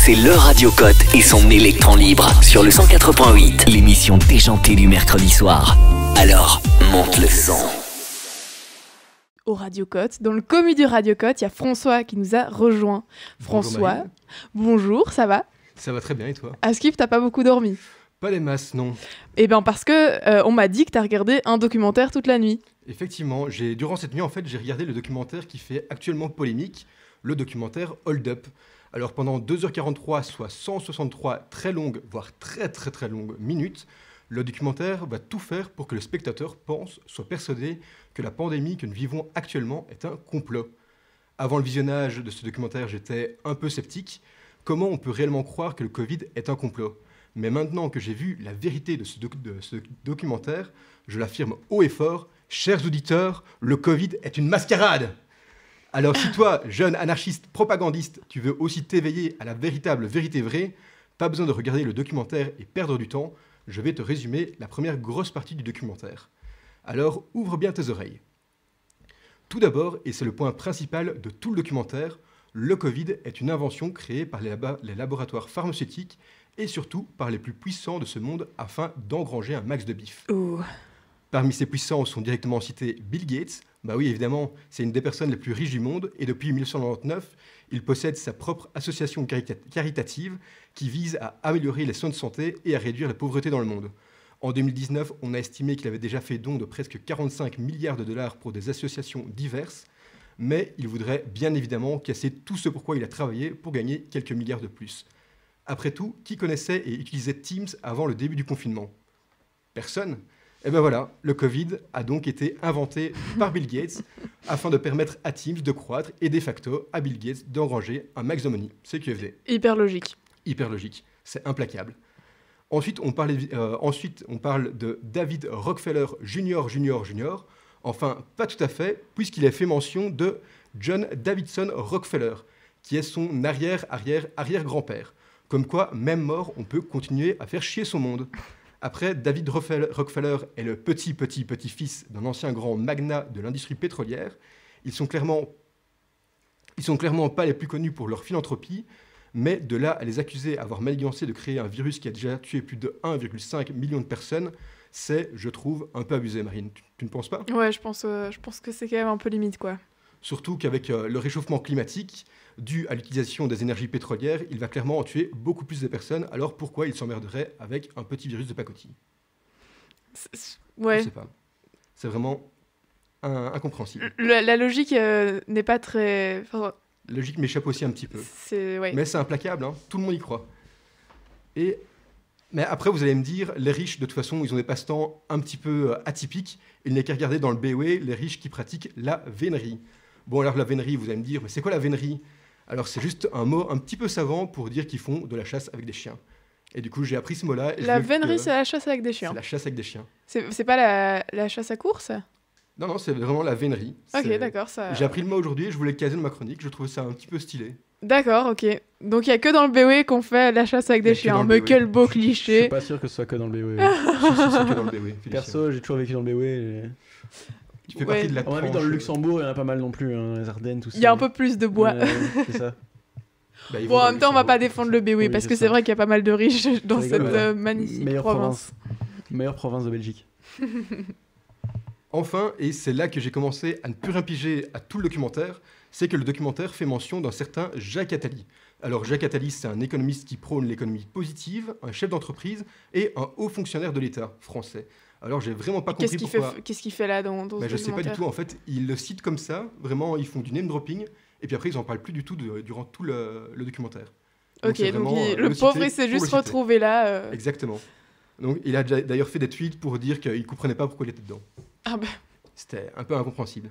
C'est le Radio Cote et son électron libre sur le 104.8, l'émission déjantée du mercredi soir. Alors, monte le son. Au Radio Cote, dans le commu du Radio Cote, il y a François qui nous a rejoint. François, bonjour, ça va ? Ça va très bien et toi ? À Skip, t'as pas beaucoup dormi ? Pas les masses, non. Eh bien parce que on m'a dit que t'as regardé un documentaire toute la nuit. Effectivement, durant cette nuit, j'ai regardé le documentaire qui fait actuellement polémique, le documentaire Hold Up. Alors pendant 2h43, soit 163 très longues, voire très longues minutes, le documentaire va tout faire pour que le spectateur soit persuadé que la pandémie que nous vivons actuellement est un complot. Avant le visionnage de ce documentaire, j'étais un peu sceptique. Comment on peut réellement croire que le Covid est un complot ? Mais maintenant que j'ai vu la vérité de ce documentaire, je l'affirme haut et fort, chers auditeurs, le Covid est une mascarade. Alors si toi, jeune anarchiste propagandiste, tu veux aussi t'éveiller à la véritable vérité vraie, pas besoin de regarder le documentaire et perdre du temps, je vais te résumer la première grosse partie du documentaire. Alors ouvre bien tes oreilles. Tout d'abord, et c'est le point principal de tout le documentaire, le Covid est une invention créée par les laboratoires pharmaceutiques et surtout par les plus puissants de ce monde afin d'engranger un max de bif. Oh. Parmi ces puissants sont directement cités Bill Gates. Bah oui, évidemment, c'est une des personnes les plus riches du monde et depuis 1999, il possède sa propre association caritative qui vise à améliorer les soins de santé et à réduire la pauvreté dans le monde. En 2019, on a estimé qu'il avait déjà fait don de presque 45 milliards de dollars pour des associations diverses, mais il voudrait bien évidemment casser tout ce pourquoi il a travaillé pour gagner quelques milliards de plus. Après tout, qui connaissait et utilisait Teams avant le début du confinement ? Personne. Et bien voilà, le Covid a donc été inventé par Bill Gates afin de permettre à Teams de croître et de facto à Bill Gates d'engranger un max de money. C'est QFD. Hyper logique. Hyper logique. C'est implacable. Ensuite, on parle de David Rockefeller Jr. Enfin, pas tout à fait, puisqu'il a fait mention de John Davidson Rockefeller, qui est son arrière-grand-père. Comme quoi, même mort, on peut continuer à faire chier son monde. Après, David Rockefeller est le petit-fils d'un ancien grand magnat de l'industrie pétrolière. Ils sont clairement pas les plus connus pour leur philanthropie, mais de là à les accuser d'avoir manigancé de créer un virus qui a déjà tué plus de 1,5 million de personnes, c'est, je trouve, un peu abusé, Marine. Tu ne penses pas ? Ouais, je pense que c'est quand même un peu limite, quoi. Surtout qu'avec le réchauffement climatique, dû à l'utilisation des énergies pétrolières, il va clairement en tuer beaucoup plus de personnes. Alors pourquoi il s'emmerderait avec un petit virus de pacotille ? Ouais. Je sais pas. C'est vraiment incompréhensible. La logique n'est pas très... La logique m'échappe aussi un petit peu. Ouais. Mais c'est implacable, hein. Tout le monde y croit. Mais après, vous allez me dire, les riches, de toute façon, ils ont des passe-temps un petit peu atypiques. Il n'est qu'à regarder dans le BOE les riches qui pratiquent la vénerie. Bon, alors la vénerie, vous allez me dire, mais c'est quoi la vénerie ? Alors c'est juste un mot un petit peu savant pour dire qu'ils font de la chasse avec des chiens. Et du coup, j'ai appris ce mot-là. La vénerie, c'est la chasse avec des chiens. C'est la chasse avec des chiens. C'est pas la chasse à course ? Non, c'est vraiment la vénerie. Ok, d'accord. Ça... J'ai appris le mot aujourd'hui et je voulais le caser dans ma chronique. Je trouvais ça un petit peu stylé. D'accord, ok. Donc il n'y a que dans le BOE qu'on fait la chasse avec des chiens. Mais quel beau cliché. Je suis pas sûr que ce soit que dans le BOE. C'est que dans le BOE. Perso, j'ai toujours vécu dans le BOE. Tu fais partie de la tranche. On a vu dans le Luxembourg, il y en a pas mal non plus, hein, les Ardennes, tout ça. Il y a un peu plus de bois. C'est ça. Bon, en même temps, on va pas défendre le BOE parce que c'est vrai qu'il y a pas mal de riches dans cette magnifique province. Meilleure province de Belgique. Enfin, et c'est là que j'ai commencé à ne plus rien piger à tout le documentaire, c'est que le documentaire fait mention d'un certain Jacques Attali. Alors Jacques Attali, c'est un économiste qui prône l'économie positive, un chef d'entreprise et un haut fonctionnaire de l'État français. Alors j'ai vraiment pas compris pourquoi... Qu'est-ce qu'il fait là dans ce documentaire ? Je sais pas du tout, en fait, il le cite comme ça, vraiment, ils font du name dropping, et puis après ils en parlent plus du tout durant tout le documentaire. Donc ok, donc le pauvre il s'est juste retrouvé là. Exactement. Donc il a d'ailleurs fait des tweets pour dire qu'il comprenait pas pourquoi il était dedans. Ah ben... C'était un peu incompréhensible.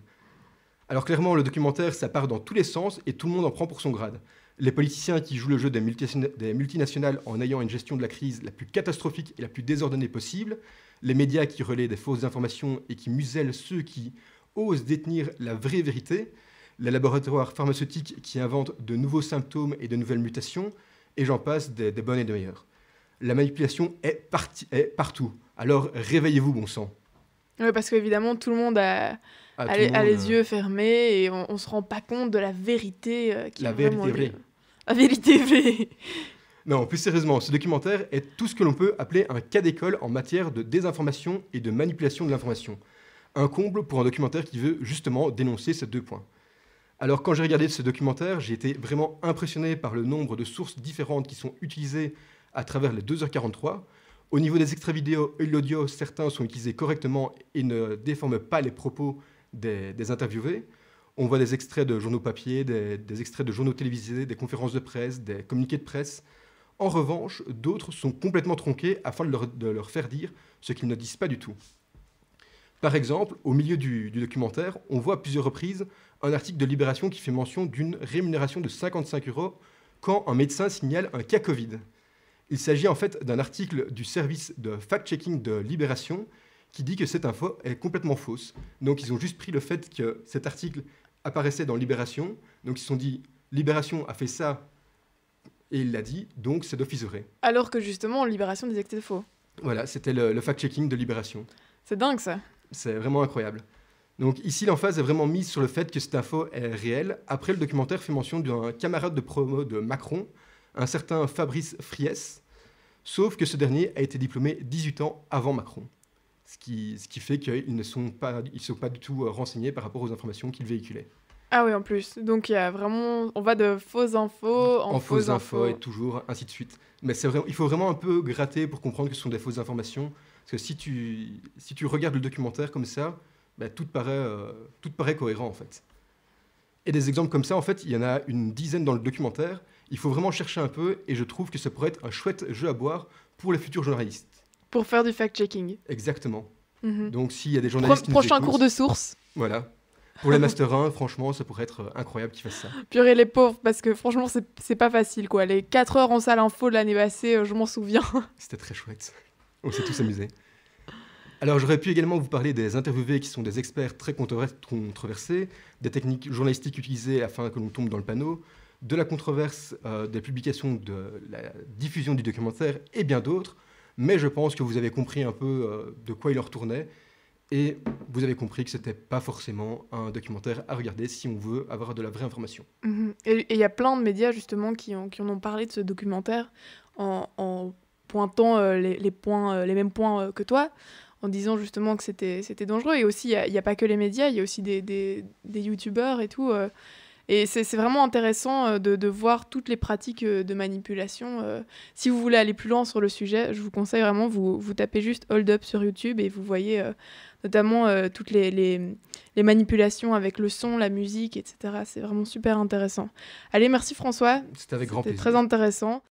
Alors clairement, le documentaire, ça part dans tous les sens et tout le monde en prend pour son grade. Les politiciens qui jouent le jeu des multinationales en ayant une gestion de la crise la plus catastrophique et la plus désordonnée possible, les médias qui relaient des fausses informations et qui musellent ceux qui osent détenir la vraie vérité, les laboratoires pharmaceutiques qui inventent de nouveaux symptômes et de nouvelles mutations, et j'en passe des bonnes et des meilleures. La manipulation est partout. Alors réveillez-vous, bon sang. Oui, parce qu'évidemment, tout le monde a les yeux fermés et on se rend pas compte de la vérité qui la est vérité vraiment vraie. La vérité vraie. Non, plus sérieusement, ce documentaire est tout ce que l'on peut appeler un cas d'école en matière de désinformation et de manipulation de l'information. Un comble pour un documentaire qui veut justement dénoncer ces 2 points. Alors quand j'ai regardé ce documentaire, j'ai été vraiment impressionné par le nombre de sources différentes qui sont utilisées à travers les 2h43. Au niveau des extraits vidéo et l'audio, certains sont utilisés correctement et ne déforment pas les propos des interviewés. On voit des extraits de journaux papier, des extraits de journaux télévisés, des conférences de presse, des communiqués de presse. En revanche, d'autres sont complètement tronqués afin de leur faire dire ce qu'ils ne disent pas du tout. Par exemple, au milieu du documentaire, on voit à plusieurs reprises un article de Libération qui fait mention d'une rémunération de 55 € quand un médecin signale un cas Covid. Il s'agit en fait d'un article du service de fact-checking de Libération qui dit que cette info est complètement fausse. Donc ils ont juste pris le fait que cet article apparaissait dans Libération, donc ils se sont dit Libération a fait ça et il l'a dit, donc c'est d'office vrai. Alors que justement, Libération disait que c'était faux. Voilà, c'était le fact-checking de Libération. C'est dingue ça. C'est vraiment incroyable. Donc ici, l'emphase est vraiment mise sur le fait que cette info est réelle. Après, le documentaire fait mention d'un camarade de promo de Macron, un certain Fabrice Friès, sauf que ce dernier a été diplômé 18 ans avant Macron. Ce qui fait qu'ils ne sont pas du tout renseignés par rapport aux informations qu'il véhiculait. Ah oui, en plus. Donc il y a vraiment... On va de fausses infos en fausses infos. Et toujours, ainsi de suite. Mais c'est vraiment, il faut vraiment un peu gratter pour comprendre que ce sont des fausses informations. Parce que si tu regardes le documentaire comme ça, bah, tout paraît cohérent en fait. Et des exemples comme ça, en fait, il y en a une dizaine dans le documentaire. Il faut vraiment chercher un peu et je trouve que ça pourrait être un chouette jeu à boire pour les futurs journalistes. Pour faire du fact-checking. Exactement. Mhm. Donc s'il y a des journalistes qui nous Prochain écoutent, cours de source. voilà. Pour les Master 1, franchement, ça pourrait être incroyable qu'ils fassent ça. Purée les pauvres, parce que franchement, c'est pas facile quoi. Les 4 heures en salle info de l'année passée, je m'en souviens. C'était très chouette. On s'est tous amusés. Alors j'aurais pu également vous parler des interviewés qui sont des experts très controversés, des techniques journalistiques utilisées afin que l'on tombe dans le panneau, de la controverse des publications, de la diffusion du documentaire et bien d'autres. Mais je pense que vous avez compris un peu de quoi il en retournait et vous avez compris que c'était pas forcément un documentaire à regarder si on veut avoir de la vraie information. Mhm. Et il y a plein de médias justement qui en ont parlé de ce documentaire en pointant les mêmes points que toi, en disant justement que c'était dangereux. Et aussi, il n'y a pas que les médias, il y a aussi des youtubeurs et tout. Et c'est vraiment intéressant de voir toutes les pratiques de manipulation. Si vous voulez aller plus loin sur le sujet, je vous conseille vraiment, vous tapez juste Hold Up sur YouTube et vous voyez notamment toutes les manipulations avec le son, la musique, etc. C'est vraiment super intéressant. Allez, merci François. C'était avec grand plaisir. C'était très intéressant.